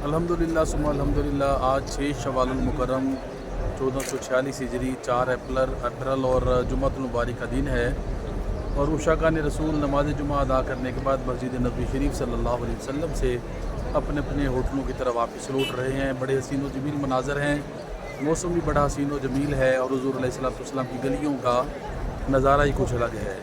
الحمدللہ ثم الحمدللہ آج 6 شوال المکرم 1446 ہجری 4 اپریل اور جمعۃ المبارک کا دن ہے، اور عشاقان رسول نماز جمعہ ادا کرنے کے بعد مسجد نبوی شریف صلی اللہ علیہ وسلم سے اپنے اپنے ہوٹلوں کی طرف واپس لوٹ رہے ہیں۔ بڑے حسین و جمیل مناظر ہیں، موسم بھی بڑا حسین و جمیل ہے، اور حضور علیہ السلام کی گلیوں کا نظارہ ہی کچھ الگ ہے۔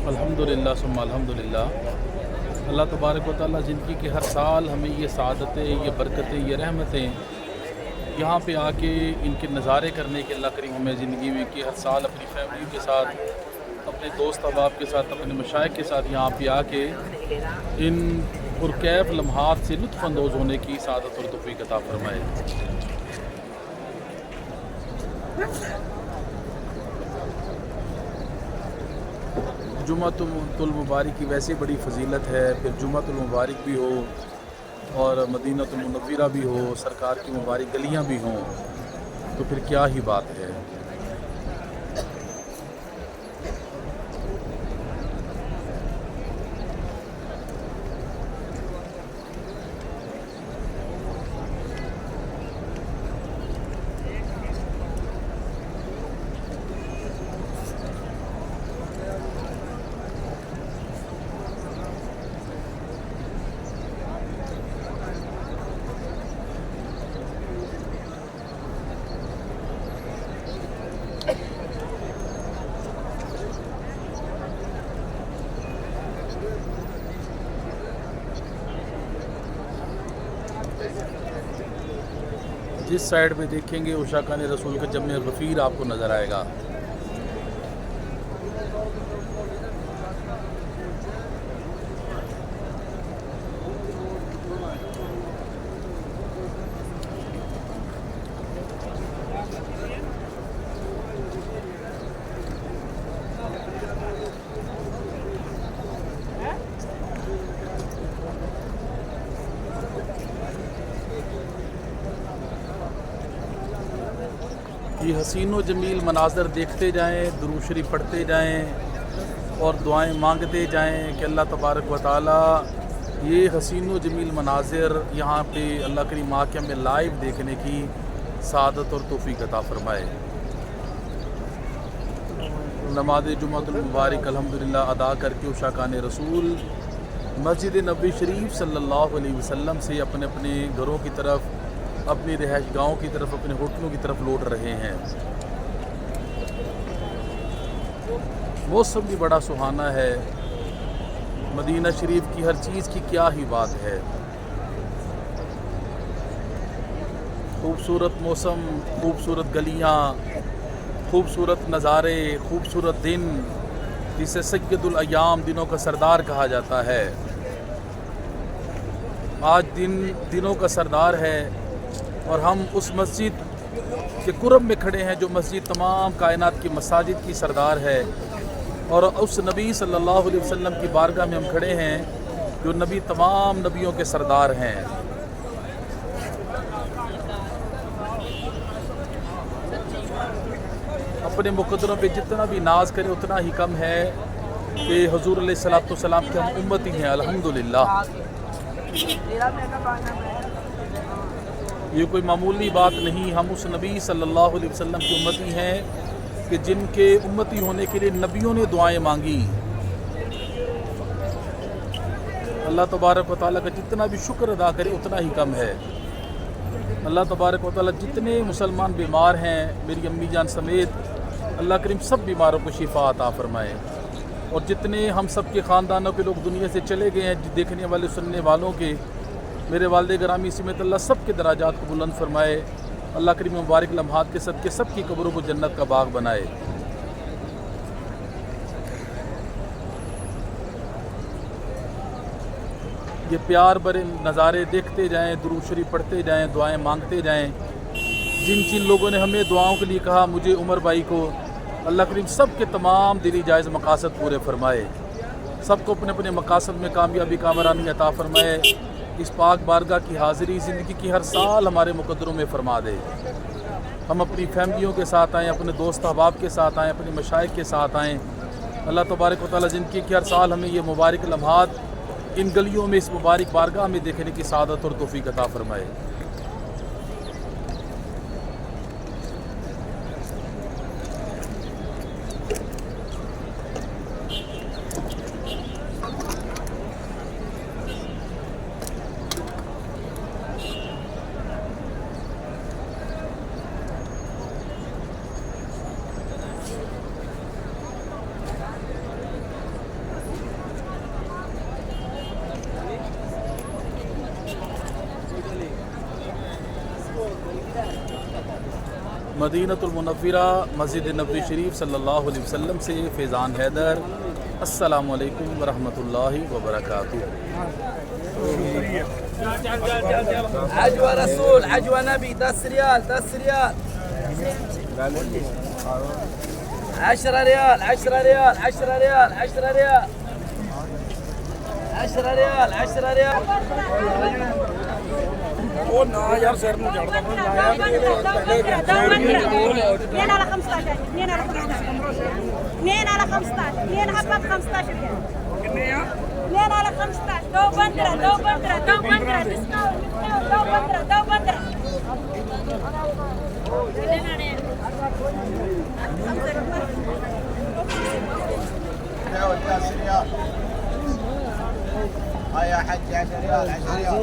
الحمدللہ ثم الحمدللہ، اللہ تبارک و تعالیٰ زندگی کے ہر سال ہمیں یہ سعادتیں، یہ برکتیں، یہ رحمتیں یہاں پہ آ کے ان کے نظارے کرنے کے اللہ کریم ہمیں زندگی میں کہ ہر سال اپنی فیملی کے ساتھ، اپنے دوست احباب کے ساتھ، اپنے مشائخ کے ساتھ یہاں پہ آ کے ان پرکیف لمحات سے لطف اندوز ہونے کی سعادت اور توفیق عطا فرمائے۔ جمعۃ المبارک کی ویسے بڑی فضیلت ہے، پھر جمعۃ المبارک بھی ہو اور مدینہ المنورہ بھی ہو، سرکار کی مبارک گلیاں بھی ہوں، تو پھر کیا ہی بات ہے۔ جس سائڈ پہ دیکھیں گے عشاقان رسول کا جمع غفیر آپ کو نظر آئے گا۔ یہ حسین و جمیل مناظر دیکھتے جائیں، درود شریف پڑھتے جائیں اور دعائیں مانگتے جائیں کہ اللہ تبارک و تعالیٰ یہ حسین و جمیل مناظر یہاں پہ اللہ کریم آ کے ہمیں لائیو دیکھنے کی سعادت اور توفیق عطا فرمائے۔ نماز جمعۃ المبارک الحمدللہ ادا کر کے عشاقان رسول مسجد نبوی شریف صلی اللہ علیہ وسلم سے اپنے اپنے گھروں کی طرف، اپنی رہائش گاہوں کی طرف، اپنے ہوٹلوں کی طرف لوٹ رہے ہیں۔ موسم بھی بڑا سہانا ہے، مدینہ شریف کی ہر چیز کی کیا ہی بات ہے۔ خوبصورت موسم، خوبصورت گلیاں، خوبصورت نظارے، خوبصورت دن، جسے سید الایام دنوں کا سردار کہا جاتا ہے۔ آج دنوں کا سردار ہے، اور ہم اس مسجد کے قرب میں کھڑے ہیں جو مسجد تمام کائنات کی مساجد کی سردار ہے، اور اس نبی صلی اللہ علیہ وسلم کی بارگاہ میں ہم کھڑے ہیں جو نبی تمام نبیوں کے سردار ہیں۔ اپنے مقدروں پہ جتنا بھی ناز کرے اتنا ہی کم ہے کہ حضور علیہ السلام کے ہم امتی ہیں الحمدللہ۔ یہ کوئی معمولی بات نہیں، ہم اس نبی صلی اللہ علیہ وسلم کی امتی ہیں کہ جن کے امتی ہونے کے لیے نبیوں نے دعائیں مانگی۔ اللہ تبارک و تعالیٰ کا جتنا بھی شکر ادا کرے اتنا ہی کم ہے۔ اللہ تبارک و تعالیٰ جتنے مسلمان بیمار ہیں، میری امی جان سمیت، اللہ کریم سب بیماروں کو شفا عطا فرمائے، اور جتنے ہم سب کے خاندانوں کے لوگ دنیا سے چلے گئے ہیں، دیکھنے والے سننے والوں کے، میرے والد گرامی سمیت اللہ سب کے دراجات کو بلند فرمائے۔ اللہ کریم مبارک لمحات کے صدقے سب کی قبروں کو جنت کا باغ بنائے۔ یہ پیار بھرے نظارے دیکھتے جائیں، درود شریف پڑھتے جائیں، دعائیں مانگتے جائیں۔ جن جن لوگوں نے ہمیں دعاؤں کے لیے کہا، مجھے عمر بھائی کو، اللہ کریم سب کے تمام دلی جائز مقاصد پورے فرمائے، سب کو اپنے اپنے مقاصد میں کامیابی کامرانی عطا فرمائے۔ اس پاک بارگاہ کی حاضری زندگی کی ہر سال ہمارے مقدروں میں فرما دے۔ ہم اپنی فیملیوں کے ساتھ آئیں، اپنے دوست احباب کے ساتھ آئیں، اپنے مشائخ کے ساتھ آئیں۔ اللہ تبارک و تعالیٰ زندگی کی ہر سال ہمیں یہ مبارک لمحات ان گلیوں میں، اس مبارک بارگاہ میں دیکھنے کی سعادت اور توفیق عطا فرمائے۔ مدینۃ المنورہ مسجد نبوی شریف صلی اللہ علیہ وسلم سے فیضان حیدر، السلام علیکم ورحمۃ اللہ وبرکاتہ۔ عجوة رسول، عجوة نبي، 10 ريال 10 ريال 10 ريال 10 ريال 10 ريال 10 ريال 10 ريال 10 ريال ਉਹ ਨਾ ਯਾਰ ਸਿਰ ਨੂੰ ਚੜਦਾ ਮੈਂ ਲਾਇਆ ਵੀ ਇਹਦੇ ਪਹਿਲੇ اثنين على 15 2 على 15 2 على 15 2 حبات 15 ريال ਕਿੰਨੇ ਆ 2 على 15 دو بندرة دو بندرة دو بندرة ديسكاونت دو بندرة دو بندرة هاي يا حج 10 ريال 10 ريال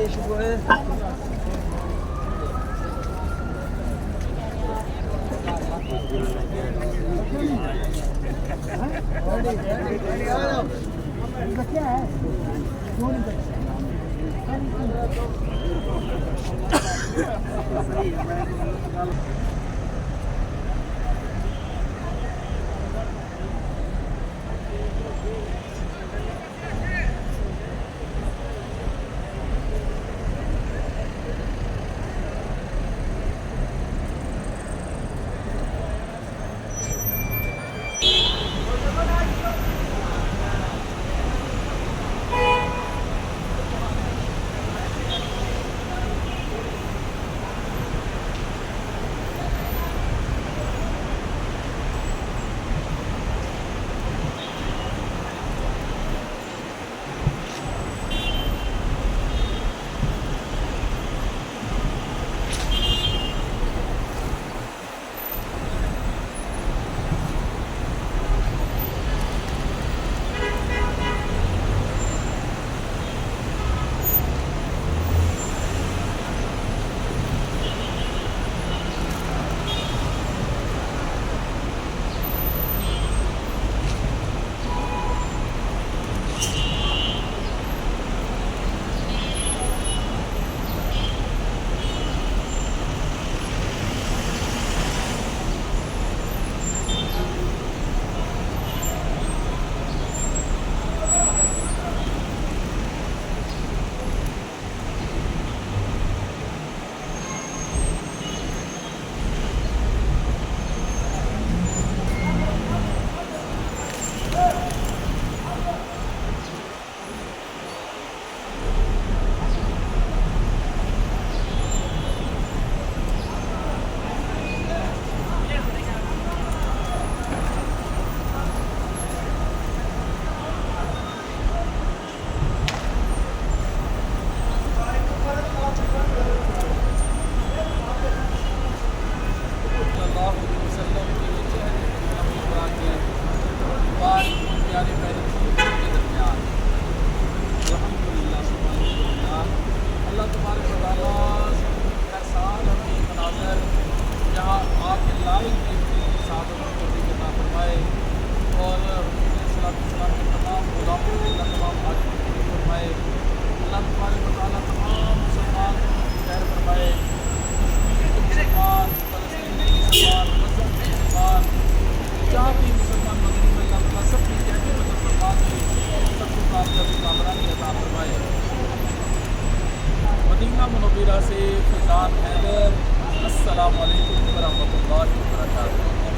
مدینہ منورہ سے فیضان حیدر، السلام علیکم ورحمۃ اللہ وبرکاتہ۔